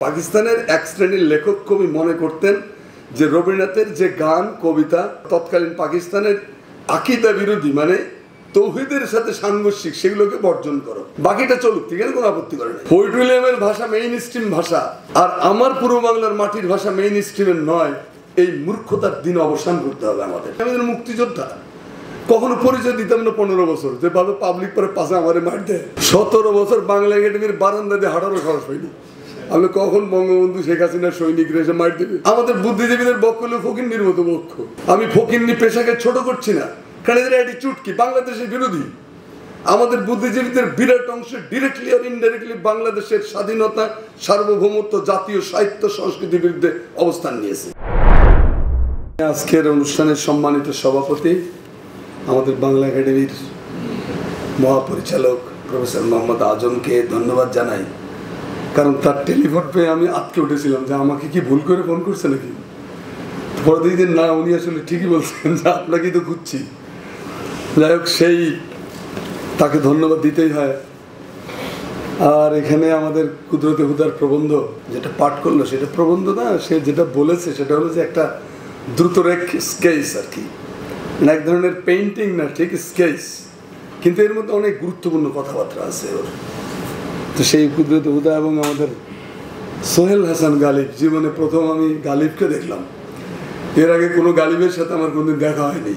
পাকিস্তানের এক শ্রেণীর লেখক কবি মনে করতেন যে রবীন্দ্রনাথের যে গান কবিতা তৎকালীন পাকিস্তানের আকীদা বিরোধী মানে তৌহিদের সাথে সাংঘর্ষিক, সেগুলোকে বর্জন করো, বাকিটা চলুক, ঠিক আছে, কোনো আপত্তি করে না। পোয়েট উইলিয়ামের ভাষা মেইন স্ট্রিম ভাষা, আর আমার পূর্ব বাংলার মাটির ভাষা মেইন স্ট্রিমের নয়। এই মূর্খতার দিন অবসান করতে হবে আমাদের। আমাদের মুক্তিযোদ্ধা কখনো পরিচয় দিতাম না 15 বছর, যেভাবে পাবলিক পরে পাশে আমারে মার দেয়। 17 বছর বাংলা একাডেমির বারান্দা দিয়ে হাঁটারও সাহস হয়নি। আমি কখন বঙ্গবন্ধু শেখ হাসিনার সৈনিকরা এসে মার দেবে। আমাদের বুদ্ধিজীবীদের বক্ষ হলো ফকিন্নির মতো বক্ষ। আমি ফকিন্নি পেশাকে ছোট করছি না, কারণ এদের অ্যাটিটিউড কি বাংলাদেশের বিরোধী। আমাদের বুদ্ধিজীবীদের বিরাট অংশ ডিরেক্টলি আর ইনডাইরেক্টলি বাংলাদেশের স্বাধীনতা, সার্বভৌমত্ব, জাতীয় সাহিত্য সংস্কৃতির বিরুদ্ধে অবস্থান নিয়েছে। আজকের অনুষ্ঠানের সম্মানিত সভাপতি আমাদের বাংলা একাডেমির মহাপরিচালক প্রফেসর মোহাম্মদ আজমকে ধন্যবাদ জানাই, কারণ তার টেলিফোন পেয়ে আমি আটকে উঠেছিলাম যে আমাকে কি ভুল করে ফোন করছে নাকি। পরে দেখি না, উনি আসলে ঠিকই বলছেন যে আপনাকেই তো খুঁজছি। যাই হোক, সেই তাকে ধন্যবাদ দিতেই হয়। আর এখানে আমাদের কুদরতে হুদার প্রবন্ধ যেটা পাঠ করলো সেটা প্রবন্ধ না, সে যেটা বলেছে সেটা হলো যে একটা দ্রুতরেখ স্কেচ আর কি, এক ধরনের পেইন্টিং না, ঠিক স্কেচ, কিন্তু এর মধ্যে অনেক গুরুত্বপূর্ণ কথাবার্তা আছে ওর। তো সেই কুদরতে হুদা এবং আমাদের সোহেল হাসান গালিব, জীবনে প্রথম আমি গালিবকে দেখলাম, এর আগে কোনো গালিবের সাথে আমার কোনোদিন দেখা হয়নি।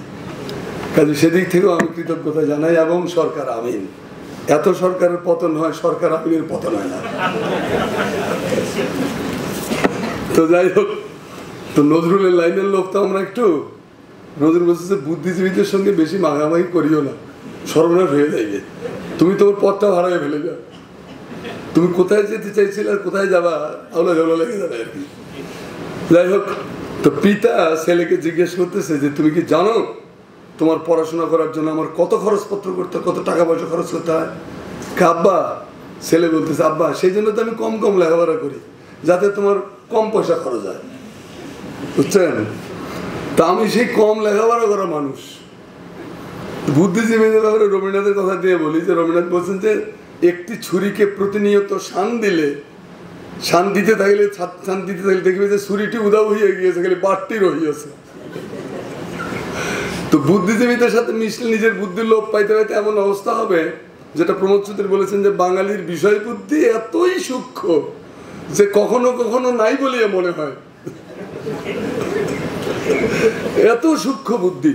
কাজে সেদিক থেকেও আমি কৃতজ্ঞতা জানাই। এবং সরকার আমিন, এত সরকারের পতন হয়, সরকার আমিনের পতন হয় না। তো যাই হোক, তো নজরুলের লাইনের লোক তো আমরা একটু, নজরুল বলছে বুদ্ধিজীবীদের সঙ্গে বেশি মাখামাখি করিও না, সর্বনাশ হয়ে যাইবে, তুমি তোমার পথটা হারাই ফেলে যাও, তুমি কোথায় যেতে চাইছিলে আর কোথায় যাবা আলো ঝোলো লেগে যাবে আর কি। যাই হোক, তো পিতা ছেলেকে জিজ্ঞেস করতেছে যে তুমি কি জানো তোমার পড়াশোনা করার জন্য আমার কত খরচপত্র করতে, কত টাকা পয়সা খরচ করতে হয়। আব্বা, ছেলে বলতেছে আব্বা সেই জন্য তো আমি কম কম লেখাপড়া করি, যাতে তোমার কম পয়সা খরচ হয়, বুঝছেন। তা আমি সেই কম লেখাপড়া করা মানুষ। বুদ্ধিজীবীদের ব্যাপারে রবীন্দ্রনাথের কথা দিয়ে বলি যে রবীন্দ্রনাথ বলছেন যে একটি ছুরিকে প্রতিনিয়ত শান দিলে, শান দিতে থাকলে দেখবে যে ছুরিটি উদাও হয়ে গিয়েছে, খালি বাটটি রহিয়েছে। তো বুদ্ধিজীবীদের সাথে মিশলে নিজের বুদ্ধির লোপ পাইতে পাইতে এমন অবস্থা হবে, যেটা প্রমোদ চৌধুরী বলেছেন যে বাঙালির বিষয় বুদ্ধি এতই সূক্ষ্ম যে কখনো কখনো নাই বলিয়া মনে হয়, এত সূক্ষ্ম বুদ্ধি।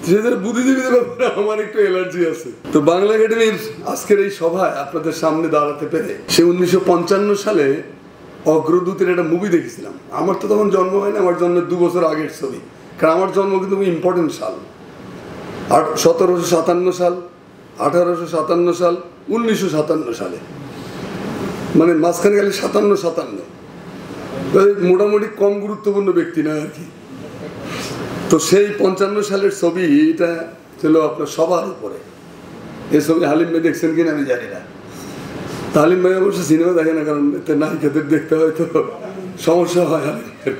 সেদের বুদ্ধিজীবীদের ব্যাপারে আমার একটু এলার্জি আছে। তো বাংলা একাডেমির আজকের এই সভায় আপনাদের সামনে দাঁড়াতে পেরে, সে 1955 সালে অগ্রদূতের একটা মুভি দেখেছিলাম। আমার তো তখন জন্ম হয়নি, আমার জন্মের 2 বছর আগের ছবি, কারণ আমার জন্ম কিন্তু খুব ইম্পর্টেন্ট সাল, 1757 সাল, 1857 সাল, 1957 সালে, মানে মাঝখানে গেলে 57 মোটামুটি কম গুরুত্বপূর্ণ ব্যক্তি না আর কি। তো সেই 55 সালের ছবি, এটা ছিল আপনার সবার উপরে। এই ছবি হালিম ভাই দেখছেন কিনা আমি জানি না। হালিম ভাই অবশ্য সিনেমা দেখে না, কারণ এতে নায়িকাদের দেখতে হয়তো সমস্যা হয় হালিমের।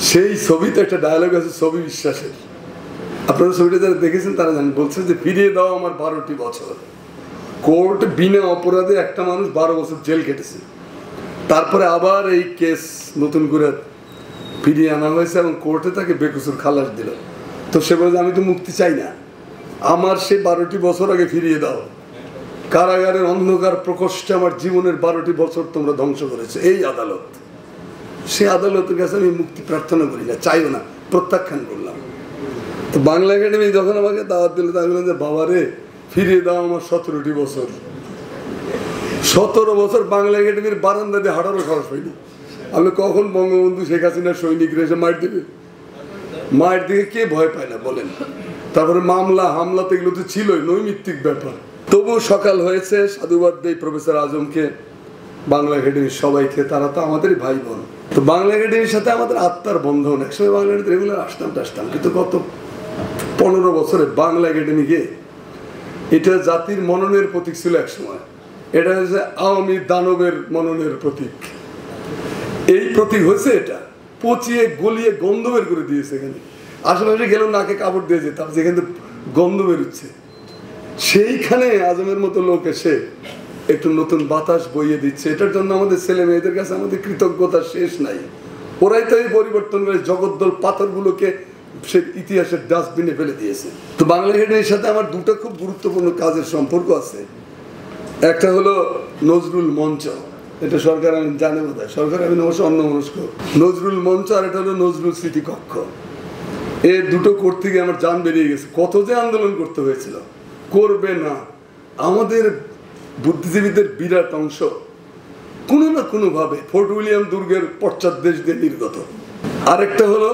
সেই ছবিতে একটা ডায়লগ আছে ছবি বিশ্বাসের, আপনারা ছবিটা যারা দেখেছেন তারা জানেন। বলছে যে ফিরিয়ে দাও আমার 12টি বছর। কোর্ট বিনা অপরাধে একটা মানুষ 12 বছর জেল কেটেছে, তারপরে আবার এই কেস নতুন করে ফিরিয়ে আনা হয়েছে এবং কোর্টে তাকে বেকসুর খালাস দিল। তো সে বলে আমি তো মুক্তি চাই না, আমার সে 12টি বছর আগে ফিরিয়ে দাও। কারাগারের অন্ধকার প্রকোষ্ঠে আমার জীবনের 12টি বছর তোমরা ধ্বংস করেছে। এই আদালত, সে আদালতের কাছে আমি মুক্তি প্রার্থনা করি না, চাইও না, প্রত্যাখ্যান করলাম। তো বাংলা একাডেমি যখন আমাকে দাওয়াত দিল, তাই বললাম যে বাবা রে, ফিরিয়ে দাও আমার 17টি বছর। 17 বছর বাংলা একাডেমির বারান্দা দিয়ে হাঁটারও সাহস হয়নি। আমি কখন বঙ্গবন্ধু শেখ হাসিনার সৈনিকরা এসে মার দেবে। মায়ের দিকে কে ভয় পায় না বলেন। তারপরে মামলা হামলা তো এগুলো তো ছিলই, নৈমিত্তিক ব্যাপার। তবুও সকাল হয়েছে, সাধুবাদ দেই প্রফেসর আজমকে, বাংলা একাডেমির সবাইকে, তারা তো আমাদেরই ভাই বোন। তো বাংলা একাডেমির সাথে আমাদের আত্মার বন্ধন। একসময় বাংলা একাডেমি রেগুলার আসতাম, কিন্তু গত 15 বছরে বাংলা একাডেমিকে, এটা জাতির মননের প্রতীক ছিল একসময়, এটা হচ্ছে আওয়ামী দানবের মননের প্রতীক। এই প্রতীক হয়েছে এটা পচিয়ে গলিয়ে গন্ধ বের করে দিয়েছে। এখানে আশেপাশে গেলেও নাকে কাপড় দিয়ে যেতাম, যেখানে গন্ধ বেরোচ্ছে, সেইখানে আজমের মতো লোক এসে একটু নতুন বাতাস বইয়ে দিচ্ছে। এটার জন্য আমাদের ছেলে মেয়েদের কাছে আমাদের কৃতজ্ঞতা শেষ নাই। ওরাই তো এই পরিবর্তন করে জগদ্দল পাথরগুলোকে সে ইতিহাসের ডাস্টবিনে ফেলে দিয়েছে। তো বাংলা একাডেমির সাথে আমার দুটো খুব গুরুত্বপূর্ণ কাজের সম্পর্ক আছে। একটা হলো নজরুল মঞ্চ, এটা সরকার আমি জানে বোধ হয়, সরকার আমি অবশ্য অন্যমনস্ক। নজরুল মঞ্চ আর এটা হলো নজরুল স্মৃতিকক্ষ। এই দুটো করতে গিয়ে আমার জান বেরিয়ে গেছে। কত যে আন্দোলন করতে হয়েছিল, করবে না আমাদের বুদ্ধিজীবীদের বিরাট অংশ কোনো না কোনোভাবে ফোর্ট উইলিয়াম দুর্গের পশ্চাৎদেশ দিয়ে নির্গত। আরেকটা হলো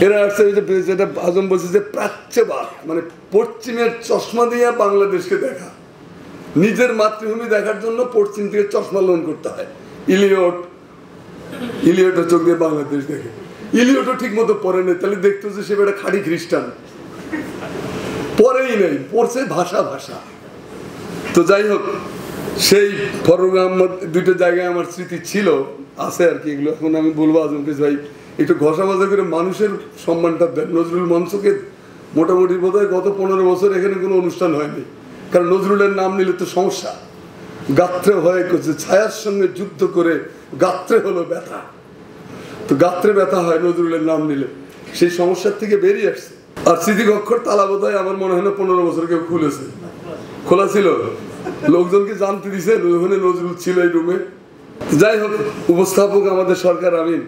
এরা আসছে যেটা আজম বলছে যে প্রাচ্যবাদ, মানে পশ্চিমের চশমা দিয়ে বাংলাদেশকে দেখা, নিজের মাতৃভূমি দেখার জন্য পশ্চিম থেকে চশমা লোন করতে হয়। ইলিয়ট চোখ দিয়ে বাংলাদেশ দেখে, ইলিয়টও ঠিক মতো পড়ে নেই, তাহলে দেখতে হচ্ছে সে একটা খাঁটি খ্রিস্টান, পড়েই নেই, পড়ছে ভাষা ভাষা। তো যাই হোক, সেই ফররুখ আহমদ দুইটা জায়গায় আমার স্মৃতি ছিল, আছে আর কি। এগুলো এখন আমি বলবো আজম ফিজ ভাই একটু ঘষা মাজা করে মানুষের সম্মানটা দেন। নজরুল মঞ্চকে মোটামুটি বোধ হয় গত 15 বছর এখানে কোনো অনুষ্ঠান হয়নি, কারণ নজরুলের নাম নিলে তো সমস্যা। গাত্রে হয়ে করছে, ছায়ার সঙ্গে যুদ্ধ করে গাত্রে হলো ব্যথা, তো গাত্রে ব্যথা হয় নজরুলের নাম নিলে, সেই সমস্যার থেকে বেরিয়ে আসছে। আর স্মৃতিকক্ষর তালা বোধ হয় আমার মনে হয় না 15 বছর কেউ খুলেছে, খোলা ছিল, লোকজনকে জানতে দিছে ওখানে নজরুল ছিল এই রুমে। যাই হোক, উপস্থাপক আমাদের সরকার আমিন,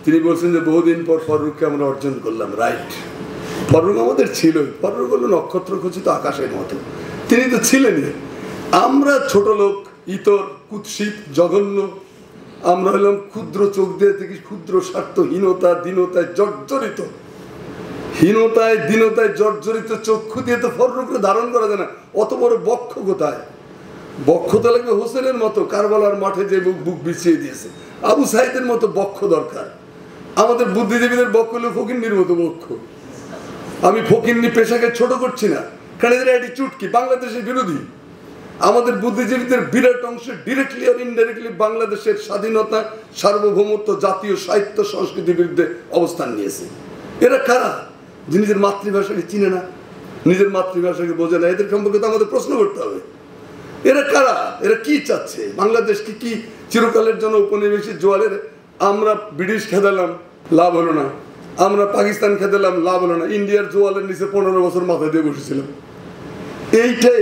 তিনি বলছেন যে বহুদিন পর ফররুখকে আমরা অর্জন করলাম। রাইট, ফররুখ আমাদের ছিলই। ফররুখ হলো নক্ষত্র খচিত আকাশের মতো, তিনি তো ছিলেনই। আমরা ছোট লোক, ইতর, কুৎসিত, জঘন্য, আমরা হলাম ক্ষুদ্র চোখ দিয়ে থেকে ক্ষুদ্র স্বার্থহীনতা, দীনতায় জর্জরিত, হীনতায় দীনতায় জর্জরিত চক্ষু দিয়ে তো ফররুখকে ধারণ করা যায় না। অত বড় বক্ষ কোথায়? বক্ষতা লাগবে হোসেনের মতো, কারবালার মাঠে যে বুক বিছিয়ে দিয়েছে। আবু সাইদের মতো বক্ষ দরকার। আমাদের বুদ্ধিজীবীদের বক্ষ হলো ফকিন্নির মতো বক্ষ। আমি ফকিন্নি পেশাকে ছোট করছি না, কারণ এদের অ্যাটিটিউড কি? বাংলাদেশের বিরোধী। আমাদের বুদ্ধিজীবীদের বিরাট অংশ ডিরেক্টলি আর ইনডাইরেক্টলি বাংলাদেশের স্বাধীনতা, সার্বভৌমত্ব, জাতীয় সাহিত্য সংস্কৃতির বিরুদ্ধে অবস্থান নিয়েছে। এরা কারা? যে নিজের মাতৃভাষাকে চিনে না, নিজের মাতৃভাষাকে বোঝে না, এদের সম্পর্কে তো আমাদের প্রশ্ন করতে হবে। এরা কারা? এরা কি চাচ্ছে? বাংলাদেশকে কি চিরকালের জন্য উপনিবেশিক জোয়ালের? আমরা ব্রিটিশ খেদালাম, লাভ হলো না। আমরা পাকিস্তান খেদালাম, লাভ হলো না। ইন্ডিয়ার জোয়ালের নিচে 15 বছর মাথা দিয়ে বসেছিলাম।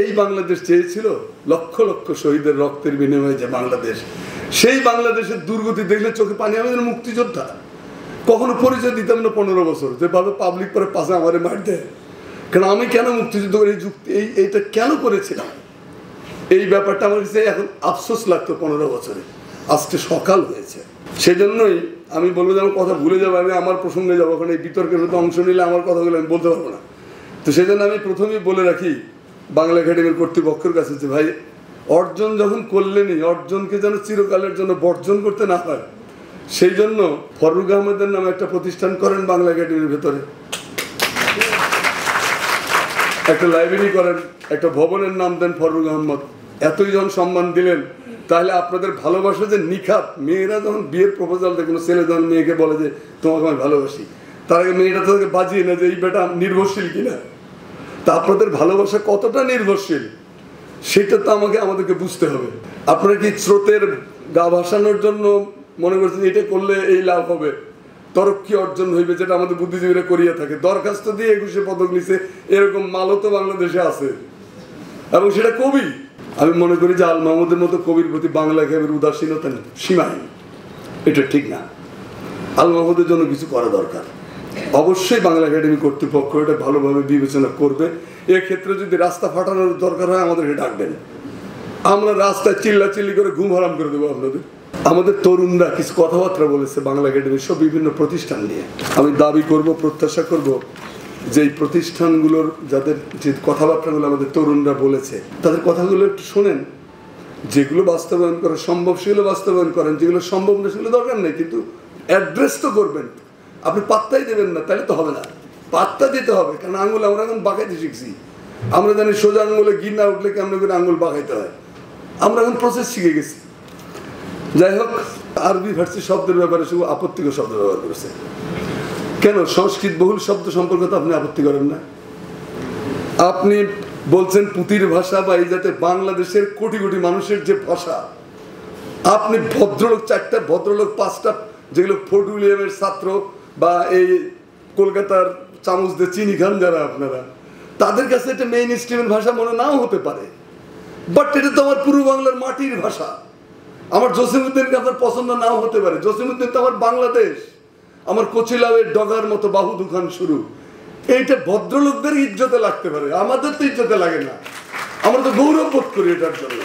এই বাংলাদেশ চেয়েছিল, লক্ষ লক্ষ শহীদের রক্তের বিনিময়ে যে বাংলাদেশ, সেই বাংলাদেশের দুর্গতি দেখলে চোখে পানি। আমাদের মুক্তিযোদ্ধা কখনো পরিচয় দিতাম না 15 বছর, যেভাবে পাবলিক পরে পাশে আমারে মার দেয়। কারণ আমি কেন মুক্তিযুদ্ধ করে এইটা কেন করেছিলাম, এই ব্যাপারটা আমার কাছে এখন আফসোস লাগতো 15 বছরে। আজকে সকাল হয়েছে, সেজন্যই আমি বলবো যে আমার কথা ভুলে যাবো, আমি আমার প্রসঙ্গে যাবো, কারণ এই বিতর্কের মধ্যে অংশ নিলে আমার কথাগুলো আমি বলতে পারবো না। তো সেজন্য আমি প্রথমেই বলে রাখি বাংলা একাডেমির কর্তৃপক্ষের কাছে যে ভাই, অর্জন যখন করলেনই, অর্জনকে যেন চিরকালের জন্য বর্জন করতে না হয়, সেই জন্য ফররুখ আহমদের নামে একটা প্রতিষ্ঠান করেন বাংলা একাডেমির ভেতরে, একটা লাইব্রেরি করেন, একটা ভবনের নাম দেন ফররুখ আহমদ। এতই যখন সম্মান দিলেন, তাহলে আপনাদের ভালোবাসা যে নিখাত। মেয়েরা যখন বিয়ের প্রপোজাল দেয়, কোনো ছেলে যখন মেয়েকে বলে যে তোমাকে আমি ভালোবাসি, তার আগে মেয়েটা তাদেরকে বাজিয়ে না যে এই বেটা নির্ভরশীল কিনা, তা আপনাদের ভালোবাসা কতটা নির্ভরশীল সেটা তো আমাদেরকে বুঝতে হবে। আপনারা কি স্রোতের গা ভাসানোর জন্য মনে করছেন এটা করলে এই লাভ হবে, তরক্কি অর্জন হইবে, যেটা আমাদের বুদ্ধিজীবীরা করিয়া থাকে? দরখাস্ত দিয়ে 21 পদক নিছে, এরকম মালও তো বাংলাদেশে আছে, এবং সেটা কবি। আমি মনে করি যে আল মাহমুদের মতো কবির প্রতি বাংলা একাডেমির উদাসীনতা সীমাহীন, এটা ঠিক না। আল মাহমুদের জন্য কিছু করা দরকার। অবশ্যই বাংলা একাডেমি কর্তৃপক্ষ এটা ভালোভাবে বিবেচনা করবে। এক্ষেত্রে যদি রাস্তা ফাটানোর দরকার হয় আমাদেরকে ডাকবেন, আমরা রাস্তায় চিল্লাচিল্লি করে ঘুম হারাম করে দেবো আপনাদের। আমাদের তরুণরা কিছু কথাবার্তা বলেছে বাংলা একাডেমির সব বিভিন্ন প্রতিষ্ঠান নিয়ে। আমি দাবি করব, প্রত্যাশা করব যে এই প্রতিষ্ঠানগুলোর যাদের যে কথাবার্তাগুলো আমাদের তরুণরা বলেছে, তাদের কথাগুলো একটু শোনেন। যেগুলো বাস্তবায়ন করা সম্ভব সেগুলো বাস্তবায়ন করেন, যেগুলো সম্ভব না সেগুলো দরকার নেই, কিন্তু অ্যাড্রেস তো করবেন। আপনি পাত্তাই দেবেন না, তাহলে তো হবে না। পাত্তা দিতে হবে, কারণ আঙুল আমরা এখন বাঁকাইতে শিখছি। আমরা জানি সোজা আঙুলে ঘি না উঠলে কেমন করে আঙুল বাঁকাইতে হয়, আমরা এখন প্রসেস শিখে গেছি। যাই হোক, আরবি ফার্সি শব্দের ব্যাপারে শুধু আপত্তিকর শব্দ ব্যবহার করেছে। কেন সংস্কৃত বহুল শব্দ সম্পর্কে তো আপনি আপত্তি করেন না? আপনি বলছেন পুঁতির ভাষা বা এই যাতে বাংলাদেশের কোটি কোটি মানুষের যে ভাষা, আপনি ভদ্রলোক 4টা ভদ্রলোক 5টা যেগুলো ফোর্ট উইলিয়ামের ছাত্র বা এই কলকাতার চামচ দিয়ে চিনি খান যারা আপনারা, তাদের কাছে এটা মেইন স্ট্রিমের ভাষা মনে নাও হতে পারে, বাট এটা তো আমার পূর্ব বাংলার মাটির ভাষা। আমার জসিমউদ্দিনকে আপনার পছন্দ নাও হতে পারে, জসিমউদ্দিন তো আমার বাংলাদেশ, আমার কচিলাওয়ের ডগার মতো বাহু দুখান শুরু। এইটা ভদ্রলোকদের ইজ্জতে লাগতে পারে, আমাদের তো ইজ্জতে লাগে না, আমরা তো গৌরব বোধ করি এটার জন্য।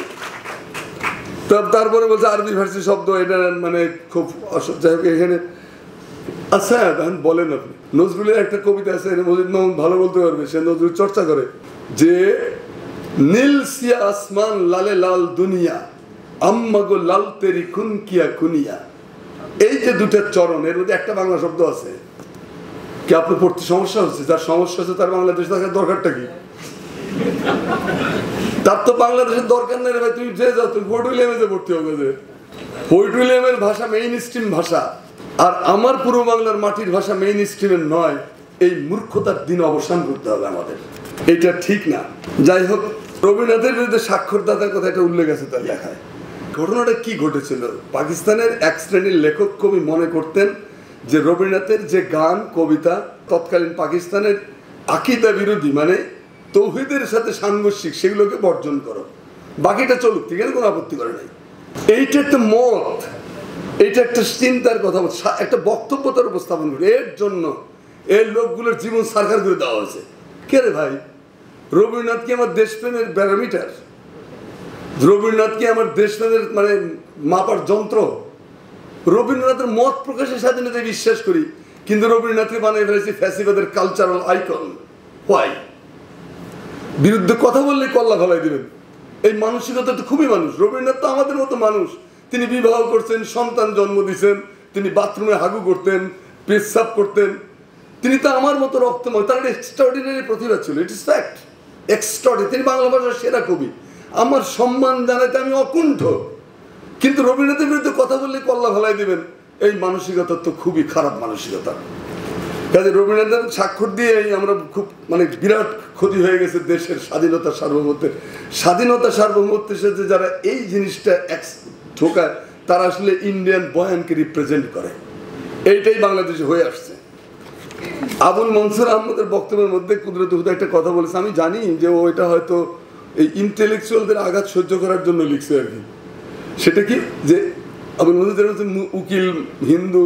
তারপরে বলছে আরবি ফার্সি শব্দ, এটা মানে খুব যাই হোক এখানে। আচ্ছা এখন বলেন আপনি, নজরুলের একটা কবিতা আছে, মজিদ মাহমুদ ভালো বলতে পারবে, সে নজরুল চর্চা করে যে নীল সিয়া আসমান লালে লাল দুনিয়া আম্মাগো লাল তেরি খুন কিয়া খুনিয়া। এই যে দুটো চরণ, এর মধ্যে একটা বাংলা শব্দ আছে। কি আপনার পড়তে সমস্যা হচ্ছে? যার সমস্যা হচ্ছে তার বাংলাদেশ থাকার দরকারটা কি? তার তো বাংলাদেশের দরকার নেই রে ভাই, তুমি যে যাও, তুমি ফোর্ট উইলিয়ামে যে ভর্তি হবে, যে ফোর্ট উইলিয়ামের ভাষা মেইন স্ট্রিম ভাষা, আর আমার পূর্ব বাংলার মাটির ভাষা মেইন স্ট্রিমের নয়। এই মূর্খতার দিন অবসান করতে হবে আমাদের, এটা ঠিক না। যাই হোক, রবীন্দ্রনাথের বিরুদ্ধে স্বাক্ষরদাতার কথা এটা উল্লেখ আছে তার লেখায়। ঘটনাটা কি ঘটেছিল? পাকিস্তানের এক শ্রেণীর লেখক কবি মনে করতেন যে রবীন্দ্রনাথের যে গান কবিতা তৎকালীন পাকিস্তানের আকিদা বিরোধী, মানে তৌহিদের সাথে সাংঘর্ষিক, সেগুলোকে বর্জন করো, বাকিটা চলুক, ঠিক আছে, কোনো আপত্তি করে নাই। এইটা একটা মত, এইটা একটা চিন্তার কথা, একটা বক্তব্য তার উপস্থাপন করে। এর জন্য এই লোকগুলোর জীবন সারকার করে দেওয়া হয়েছে। কে রে ভাই? রবীন্দ্রনাথ কি আমার দেশপ্রেমের প্যারামিটার? রবীন্দ্রনাথ কি আমার দেশপ্রেমের মানে মাপার যন্ত্র? রবীন্দ্রনাথের মত প্রকাশের স্বাধীনতায় বিশ্বাস করি, কিন্তু রবীন্দ্রনাথকে বানিয়ে ফেলেছি ফ্যাসিবাদের কালচারাল আইকন। হোয়াই? বিরুদ্ধে কথা বললে কল্লা ফেলাই দিবেন। এই মানসিকতা তো খুবই মানুষ। রবীন্দ্রনাথ তো আমাদের মতো মানুষ। তিনি বিবাহ করছেন, সন্তান জন্ম দিয়েছেন, তিনি বাথরুমে হাগু করতেন, পেশাব করতেন, তিনি তো আমার মতো রক্তময়। তার এক্সট্রাঅর্ডিনারি প্রতিভা ছিল, ইট ইস ফ্যাক্ট, এক্সট্রাঅর্ডিনারি। তিনি বাংলা ভাষার সেরা কবি, আমার সম্মান জানাতে আমি অকুণ্ঠ। কিন্তু রবীন্দ্রনাথের বিরুদ্ধে কথা বললে কল্লা ফেলাই দিবেন, এই মানসিকতা তো খুবই খারাপ মানসিকতা। কাজে রবীন্দ্রনাথের স্বাক্ষর দিয়ে আমরা খুব মানে বিরাট ক্ষতি হয়ে গেছে দেশের স্বাধীনতা সার্বভৌমত্বের। স্বাধীনতা সার্বভৌমত্বের সাথে যারা এই জিনিসটা ঢোকায়, তারা আসলে ইন্ডিয়ান বয়ানকে রিপ্রেজেন্ট করে। এইটাই বাংলাদেশে হয়ে আসছে। আবুল মনসুর আহমদের বক্তব্যের মধ্যে কুদরত হুদা একটা কথা বলেছে, আমি জানি যে ও এটা হয়তো এই ইন্টেলেকচুয়ালদের আঘাত সহ্য করার জন্য লিখছে আর কি। সেটা কি যে আবুল মনসুর হচ্ছে উকিল হিন্দু,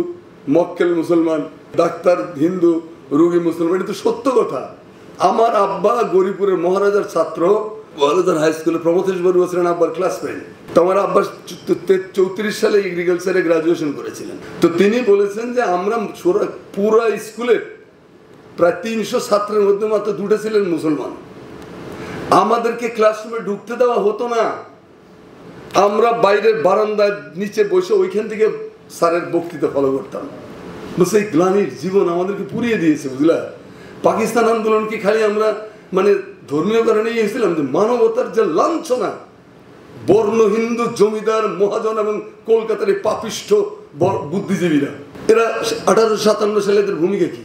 মক্কেল মুসলমান, ডাক্তার হিন্দু, রোগী মুসলমান। এটা তো সত্য কথা। আমার আব্বা গরিপুরের মহারাজার ছাত্র, মহারাজার হাই স্কুলে প্রমথেশ বড়ুয়া ছিলেন আব্বার ক্লাসমেট। তো আমার আব্বা 34 সালে এগ্রিকালচারে গ্রাজুয়েশন করেছিলেন। তো তিনি বলেছেন যে আমরা পুরো স্কুলে প্রায় 300 ছাত্রের মধ্যে মাত্র 2টা ছিলেন মুসলমান। আমাদেরকে ক্লাসরুমে ঢুকতে দেওয়া হতো না, আমরা বাইরের বারান্দায় নিচে বসে ওইখান থেকে স্যারের বক্তৃতা ফলো করতাম। বলছে এই গ্লানির জীবন আমাদেরকে পুড়িয়ে দিয়েছে, বুঝলা। পাকিস্তান আন্দোলন কি খালি আমরা মানে ধর্মীয় কারণে গিয়েছিলাম? যে মানবতার যে লাঞ্ছনা, বর্ণ হিন্দু জমিদার মহাজন এবং কলকাতার এই পাপিষ্ঠ বুদ্ধিজীবীরা, এরা 1857 সালে এদের ভূমিকা কি?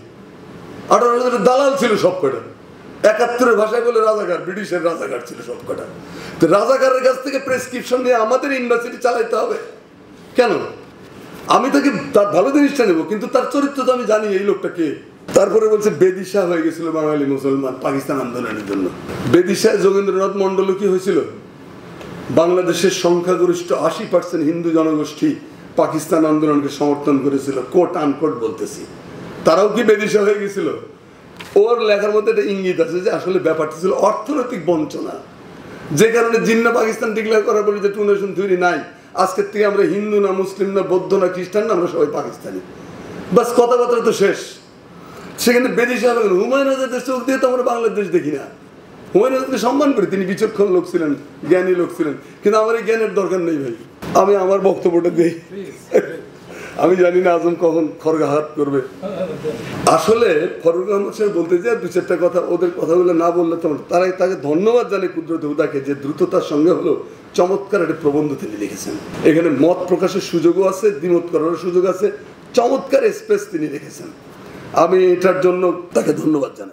18 দালাল ছিল সব কটা। 71-এর ভাষায় বলে রাজাকার, ব্রিটিশের রাজাকার ছিল সব কটা। তো রাজাকারের কাছ থেকে প্রেসক্রিপশন নিয়ে আমাদের ইউনিভার্সিটি চালাইতে হবে কেন? আমি তাকে তার ভালো জিনিসটা নেবো, কিন্তু তার চরিত্র তো আমি জানি এই লোকটা কে। তারপরে বলছে বেদিশা হয়ে গেছিল বাঙালি মুসলমান পাকিস্তান আন্দোলনের জন্য। বেদিশায় যোগেন্দ্রনাথ মন্ডল কি হয়েছিল? বাংলাদেশের সংখ্যাগরিষ্ঠ 80% হিন্দু জনগোষ্ঠী পাকিস্তান আন্দোলনকে সমর্থন করেছিল, কোট আনকোট বলতেছি। তারাও কি বেদিশা হয়ে গেছিল? ওর লেখার মধ্যে একটা ইঙ্গিত আছে যে আসলে ব্যাপারটা ছিল অর্থনৈতিক বঞ্চনা, যে কারণে জিন্না পাকিস্তান ডিক্লেয়ার করার পরে যে টু নেশন থিওরি নাই। আজকের থেকে আমরা হিন্দু না, মুসলিম না, বৌদ্ধ না, খ্রিস্টান না, আমরা সবাই পাকিস্তানি, বাস কথাবার্তা তো শেষ। সেখানে বেদিশা হবে। হুমায়ুন আজাদের চোখ দিয়ে তো আমরা বাংলাদেশ দেখি না। হুমায়ুন আজাদকে সম্মান করি, তিনি বিচক্ষণ লোক ছিলেন, জ্ঞানী লোক ছিলেন, কিন্তু আমার এই জ্ঞানের দরকার নেই ভাই। আমি আমার বক্তব্যটা দিই, আমি জানি না আজম কখন খড়গাহাত করবে। আসলে ফরুক আহমদ সাহেব বলতে যে 2-4টা কথা, ওদের কথাগুলো না বললে তো তারাই তাকে ধন্যবাদ জানে কুদরত হুদাকে, যে দ্রুততার সঙ্গে হলো চমৎকার একটা প্রবন্ধ তিনি লিখেছেন। এখানে মত প্রকাশের সুযোগও আছে, দ্বিমত করার সুযোগ আছে, চমৎকার স্পেস তিনি রেখেছেন। আমি এটার জন্য তাকে ধন্যবাদ জানাই।